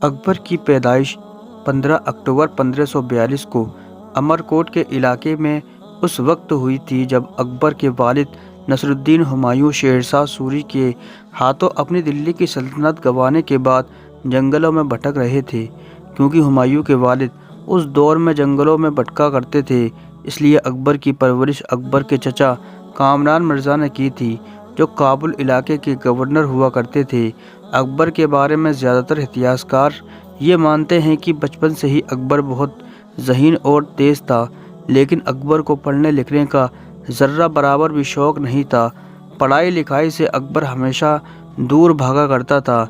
اکبر کی پیدائش 15 اکتوبر 1542 کو امرکوٹ کے علاقے میں اس وقت ہوئی تھی جب اکبر کے والد نصر الدین ہمایوں شیرشاہ سوری کے ہاتھوں اپنی دلی کی سلطنت گنوانے کے بعد جنگلوں میں بھٹک رہے تھے۔ کیونکہ ہمایوں کے والد اس دور میں جنگلوں میں بھٹکا کرتے تھے، اس لیے اکبر کی پرورش اکبر کے چچا کامران مرزا نے کی تھی، جو کابل علاقے کے گورنر ہوا کرتے تھے۔ اکبر کے بارے میں زیادہ تر اتہاس کار یہ مانتے ہیں کہ بچپن سے ہی اکبر بہت ذہین اور تیز تھا، لیکن اکبر کو پڑھنے لکھنے کا ذرہ برابر بھی شوق نہیں تھا۔ پڑھائی لکھائی سے اکبر ہمیشہ دور بھاگا کرتا تھا،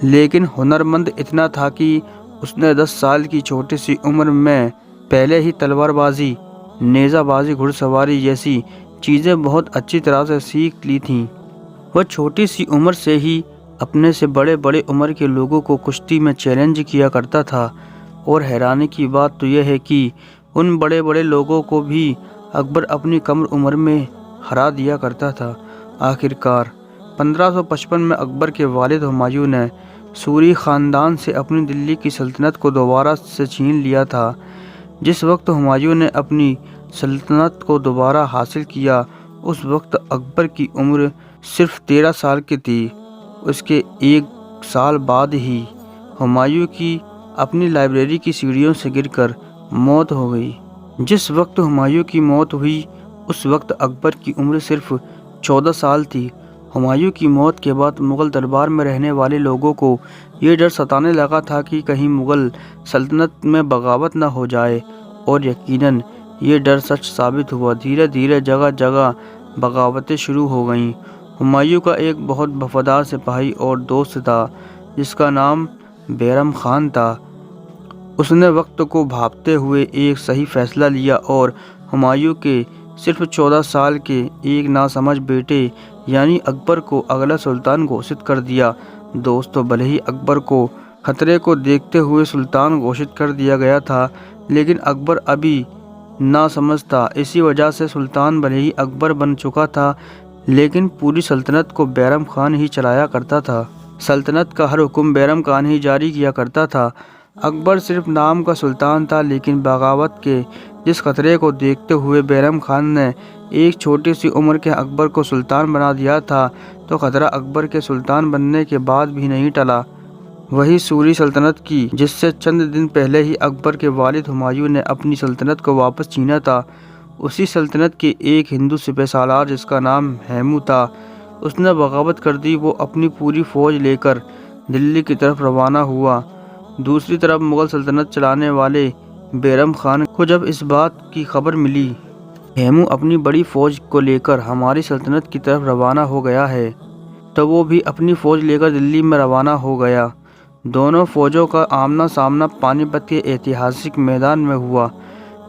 لیکن ہنرمند اتنا تھا کہ اس نے 10 سال کی چھوٹی سی عمر میں پہلے ہی تلوار بازی، نیزہ بازی، گھڑ سواری جیسی چیزیں بہت اچھی طرح سے سیکھ لی تھیں۔ وہ چھوٹی سی عمر سے ہی اپنے سے بڑے عمر کے لوگوں کو کشتی میں چیلنج کیا کرتا تھا، اور حیرانی کی بات تو یہ ہے کہ ان بڑے لوگوں کو بھی اکبر اپنی کم عمر میں ہرا دیا کرتا تھا۔ آخرکار 1555 میں اکبر کے والد ہمایوں نے سوری خاندان سے اپنی دلی کی سلطنت کو دوبارہ سے چھین لیا تھا۔ جس وقت ہمایوں نے اپنی سلطنت کو دوبارہ حاصل کیا، اس وقت اکبر کی عمر صرف 13 سال کی تھی۔ اس کے ایک سال بعد ہی ہمایوں کی اپنی لائبریری کی سیڑھیوں سے گر کر موت ہو گئی۔ جس وقت ہمایوں کی موت ہوئی، اس وقت اکبر کی عمر صرف 14 سال تھی۔ ہمایوں کی موت کے بعد مغل دربار میں رہنے والے لوگوں کو یہ ڈر ستانے لگا تھا کہ کہیں مغل سلطنت میں بغاوت نہ ہو جائے، اور یقیناً یہ ڈر سچ ثابت ہوا۔ دھیرے دھیرے جگہ جگہ بغاوتیں شروع ہو گئیں۔ ہمایوں کا ایک بہت وفادار سپاہی اور دوست تھا جس کا نام بیرم خان تھا۔ اس نے وقت کو بھانپتے ہوئے ایک صحیح فیصلہ لیا اور ہمایوں کے صرف 14 سال کے ایک ناسمجھ بیٹے یعنی اکبر کو اگلا سلطان گھوشت کر دیا۔ دوستو، بھلے ہی اکبر کو خطرے کو دیکھتے ہوئے سلطان گھوشت کر دیا گیا تھا، لیکن اکبر ابھی ناسمجھ تھا۔ اسی وجہ سے سلطان بھلے ہی اکبر بن چکا تھا، لیکن پوری سلطنت کو بیرم خان ہی چلایا کرتا تھا۔ سلطنت کا ہر حکم بیرم خان ہی جاری کیا کرتا تھا۔ اکبر صرف نام کا سلطان تھا، لیکن بغاوت کے جس خطرے کو دیکھتے ہوئے بیرم خان نے ایک چھوٹی سی عمر کے اکبر کو سلطان بنا دیا تھا، تو خطرہ اکبر کے سلطان بننے کے بعد بھی نہیں ٹلا۔ وہی سوری سلطنت کی جس سے چند دن پہلے ہی اکبر کے والد ہمایوں نے اپنی سلطنت کو واپس چھینا تھا، اسی سلطنت کے ایک ہندو سپہ سالار جس کا نام ہیمو تھا، اس نے بغاوت کر دی۔ وہ اپنی پوری فوج لے کر دلی کی طرف روانہ ہوا۔ دوسری طرف مغل سلطنت چلانے والے بیرم خان کو جب اس بات کی خبر ملی ہیمو اپنی بڑی فوج کو لے کر ہماری سلطنت کی طرف روانہ ہو گیا ہے، تو وہ بھی اپنی فوج لے کر دلی میں روانہ ہو گیا۔ دونوں فوجوں کا آمنا سامنا پانی پت کے ایتہاسک میدان میں ہوا۔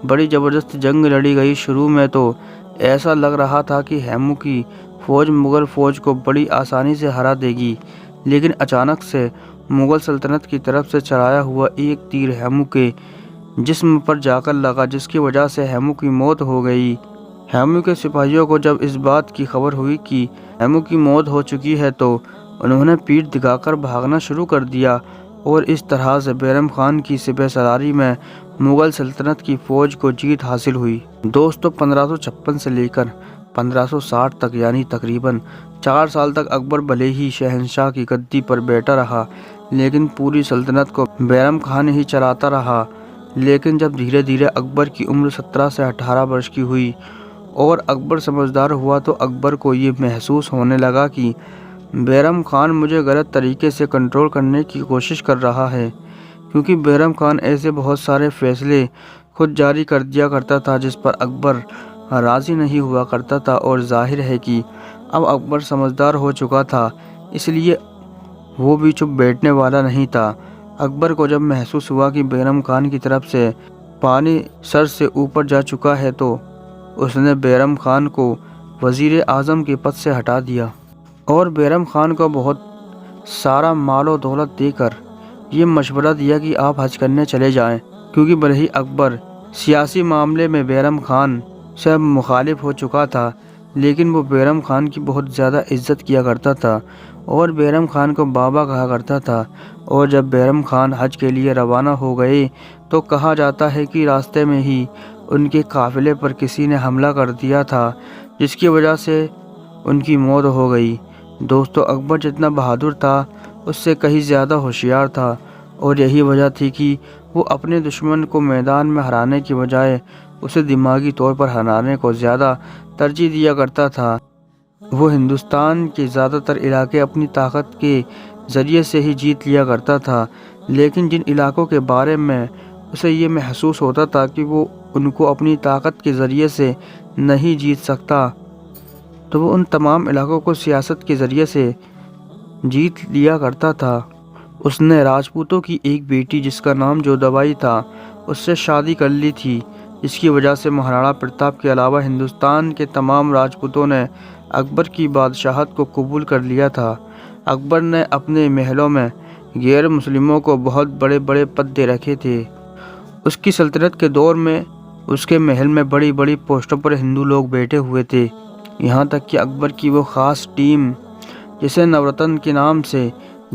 بڑی زبردست جنگ لڑی گئی۔ شروع میں تو ایسا لگ رہا تھا کہ ہیمو کی فوج مغل فوج کو بڑی آسانی سے ہرا دے گی، لیکن اچانک سے مغل سلطنت کی طرف سے چلایا ہوا ایک تیر ہیمو کے جسم پر جا کر لگا، جس کی وجہ سے ہیمو کی موت ہو گئی۔ ہیمو کے سپاہیوں کو جب اس بات کی خبر ہوئی کہ ہیمو کی موت ہو چکی ہے، تو انہوں نے پیٹھ دکھا کر بھاگنا شروع کر دیا، اور اس طرح سے بیرم خان کی سپہ سالاری میں مغل سلطنت کی فوج کو جیت حاصل ہوئی۔ دوستو، 1556 سے لے کر 1560 تک یعنی تقریباً 4 سال تک اکبر بھلے ہی شہنشاہ کی گدی پر بیٹھا رہا، لیکن پوری سلطنت کو بیرم خان ہی چلاتا رہا۔ لیکن جب دھیرے دھیرے اکبر کی عمر 17 سے 18 برس کی ہوئی اور اکبر سمجھدار ہوا، تو اکبر کو یہ محسوس ہونے لگا کہ بیرم خان مجھے غلط طریقے سے کنٹرول کرنے کی کوشش کر رہا ہے، کیونکہ بیرم خان ایسے بہت سارے فیصلے خود جاری کر دیا کرتا تھا جس پر اکبر راضی نہیں ہوا کرتا تھا، اور ظاہر ہے کہ اب اکبر سمجھدار ہو چکا تھا، اس لیے وہ بھی چپ بیٹھنے والا نہیں تھا۔ اکبر کو جب محسوس ہوا کہ بیرم خان کی طرف سے پانی سر سے اوپر جا چکا ہے، تو اس نے بیرم خان کو وزیر اعظم کے پد سے ہٹا دیا، اور بیرم خان کو بہت سارا مال و دولت دے کر یہ مشورہ دیا کہ آپ حج کرنے چلے جائیں، کیونکہ بھلے ہی اکبر سیاسی معاملے میں بیرم خان سے مخالف ہو چکا تھا، لیکن وہ بیرم خان کی بہت زیادہ عزت کیا کرتا تھا، اور بیرم خان کو بابا کہا کرتا تھا۔ اور جب بیرم خان حج کے لیے روانہ ہو گئے تو کہا جاتا ہے کہ راستے میں ہی ان کے قافلے پر کسی نے حملہ کر دیا تھا، جس کی وجہ سے ان کی موت ہو گئی۔ دوستو، اکبر جتنا بہادر تھا اس سے کہیں زیادہ ہوشیار تھا، اور یہی وجہ تھی کہ وہ اپنے دشمن کو میدان میں ہرانے کی بجائے اسے دماغی طور پر ہرانے کو زیادہ ترجیح دیا کرتا تھا۔ وہ ہندوستان کے زیادہ تر علاقے اپنی طاقت کے ذریعے سے ہی جیت لیا کرتا تھا، لیکن جن علاقوں کے بارے میں اسے یہ محسوس ہوتا تھا کہ وہ ان کو اپنی طاقت کے ذریعے سے نہیں جیت سکتا، تو وہ ان تمام علاقوں کو سیاست کے ذریعے سے جیت لیا کرتا تھا۔ اس نے راجپوتوں کی ایک بیٹی جس کا نام جودھبائی تھا اس سے شادی کر لی تھی، جس کی وجہ سے مہاراڑا پرتاپ کے علاوہ ہندوستان کے تمام راجپوتوں نے اکبر کی بادشاہت کو قبول کر لیا تھا۔ اکبر نے اپنے محلوں میں غیر مسلموں کو بہت بڑے بڑے پد دے رکھے تھے۔ اس کی سلطنت کے دور میں اس کے محل میں بڑی بڑی پوسٹوں پر ہندو لوگ بیٹھے ہوئے تھے، یہاں تک کہ اکبر کی وہ خاص ٹیم جسے نورتن کے نام سے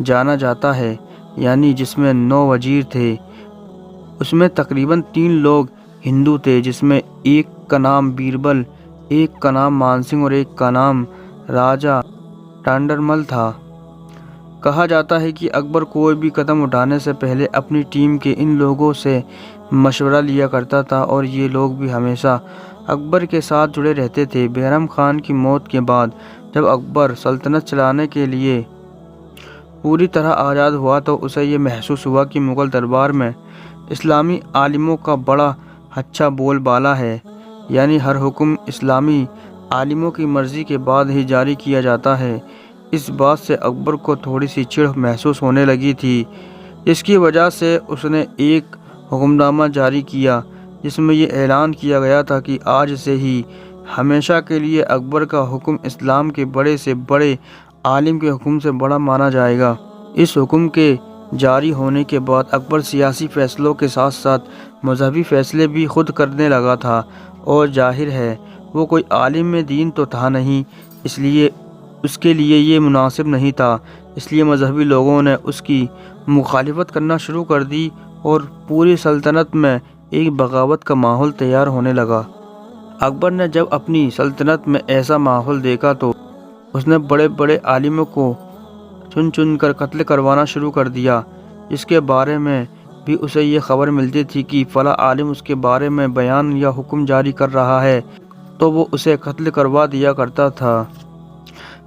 جانا جاتا ہے، یعنی جس میں 9 وزیر تھے، اس میں تقریباً 3 لوگ ہندو تھے، جس میں ایک کا نام بیربل، ایک کا نام مان سنگھ اور ایک کا نام راجا ٹانڈرمل تھا۔ کہا جاتا ہے کہ اکبر کوئی بھی قدم اٹھانے سے پہلے اپنی ٹیم کے ان لوگوں سے مشورہ لیا کرتا تھا، اور یہ لوگ بھی ہمیشہ اکبر کے ساتھ جڑے رہتے تھے۔ بیرم خان کی موت کے بعد جب اکبر سلطنت چلانے کے لیے پوری طرح آزاد ہوا تو اسے یہ محسوس ہوا کہ مغل دربار میں اسلامی عالموں کا بڑا اچھا بول بالا ہے، یعنی ہر حکم اسلامی عالموں کی مرضی کے بعد ہی جاری کیا جاتا ہے۔ اس بات سے اکبر کو تھوڑی سی چڑ محسوس ہونے لگی تھی، جس کی وجہ سے اس نے ایک حکم نامہ جاری کیا جس میں یہ اعلان کیا گیا تھا کہ آج سے ہی ہمیشہ کے لیے اکبر کا حکم اسلام کے بڑے سے بڑے عالم کے حکم سے بڑا مانا جائے گا۔ اس حکم کے جاری ہونے کے بعد اکبر سیاسی فیصلوں کے ساتھ ساتھ مذہبی فیصلے بھی خود کرنے لگا تھا، اور ظاہر ہے وہ کوئی عالم دین تو تھا نہیں، اس لیے اس کے لیے یہ مناسب نہیں تھا، اس لیے مذہبی لوگوں نے اس کی مخالفت کرنا شروع کر دی اور پوری سلطنت میں ایک بغاوت کا ماحول تیار ہونے لگا۔ اکبر نے جب اپنی سلطنت میں ایسا ماحول دیکھا تو اس نے بڑے بڑے عالموں کو چن چن کر قتل کروانا شروع کر دیا، جس کے بارے میں بھی اسے یہ خبر ملتی تھی کہ فلاں عالم اس کے بارے میں بیان یا حکم جاری کر رہا ہے، تو وہ اسے قتل کروا دیا کرتا تھا،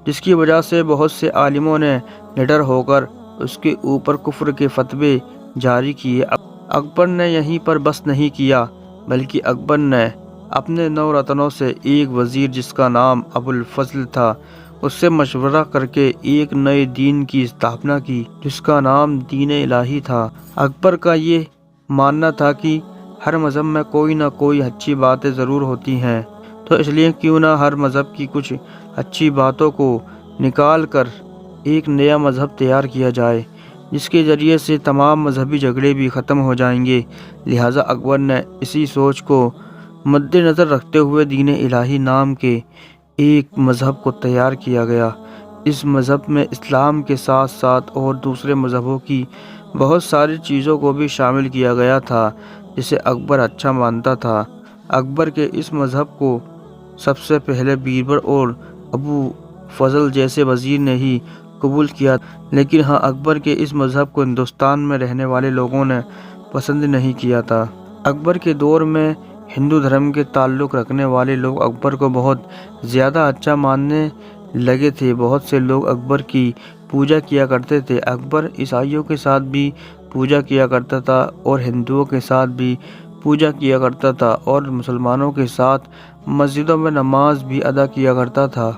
جس کی وجہ سے بہت سے عالموں نے نڈر ہو کر اس کے اوپر کفر کے فتوے جاری کیے۔ اکبر نے یہیں پر بس نہیں کیا، بلکہ اکبر نے اپنے 9 رتنوں سے ایک وزیر جس کا نام ابو الفضل تھا، اس سے مشورہ کر کے ایک نئے دین کی استھاپنا کی جس کا نام دین الہی تھا۔ اکبر کا یہ ماننا تھا کہ ہر مذہب میں کوئی نہ کوئی اچھی باتیں ضرور ہوتی ہیں، تو اس لیے کیوں نہ ہر مذہب کی کچھ اچھی باتوں کو نکال کر ایک نیا مذہب تیار کیا جائے، جس کے ذریعے سے تمام مذہبی جھگڑے بھی ختم ہو جائیں گے۔ لہٰذا اکبر نے اسی سوچ کو مد نظر رکھتے ہوئے دین الہی نام کے ایک مذہب کو تیار کیا گیا۔ اس مذہب میں اسلام کے ساتھ ساتھ اور دوسرے مذہبوں کی بہت ساری چیزوں کو بھی شامل کیا گیا تھا جسے اکبر اچھا مانتا تھا۔ اکبر کے اس مذہب کو سب سے پہلے بیربل اور ابو فضل جیسے وزیر نے ہی قبول کیا، لیکن ہاں اکبر کے اس مذہب کو ہندوستان میں رہنے والے لوگوں نے پسند نہیں کیا تھا۔ اکبر کے دور میں ہندو دھرم کے تعلق رکھنے والے لوگ اکبر کو بہت زیادہ اچھا ماننے لگے تھے۔ بہت سے لوگ اکبر کی پوجا کیا کرتے تھے۔ اکبر عیسائیوں کے ساتھ بھی پوجا کیا کرتا تھا اور ہندوؤں کے ساتھ بھی پوجا کیا کرتا تھا، اور مسلمانوں کے ساتھ مسجدوں میں نماز بھی ادا کیا کرتا تھا۔